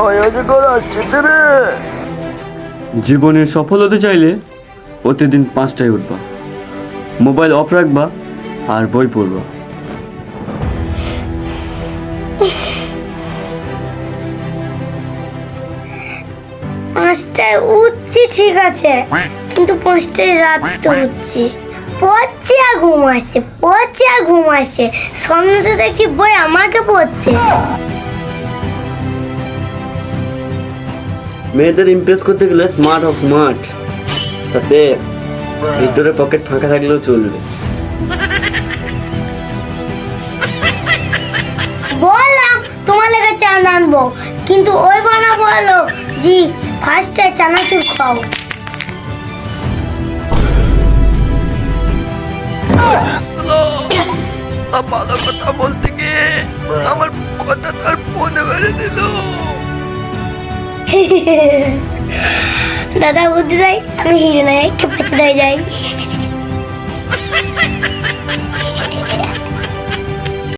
অজগর আসছে তো রে। জীবনে সফল হতে চাইলে প্রতিদিন 5টায় উঠবা, মোবাইল অফ রাখবা আর বই পড়বা। পাঁচটায় উঠছি ঠিক আছে, কিন্তু পাঁচটায় রাতে উঠছি, পড়ছি আর ঘুম আসছে, পড়ছি আর ঘুম আসছে, স্বপ্নতে দেখছি বই আমাকে পড়ছে। মেয়েদের ইমপ্রেস করতে গেলে স্মার্ট হও, স্মার্ট। তাতে ভিতরে পকেট ফাঁকা থাকলেও চলবে। বললাম তোমার লেগে চানা আনবো, কিন্তু ওই বানা বললো জি ফার্স্টে চানাচুর খাও। ভালো কথা বলতে গিয়ে আমার কথা তার মনে বেড়ে দিল। দাদা বুদ্ধি দেয়, আমি হিরো নাই, খেপেছে যাই।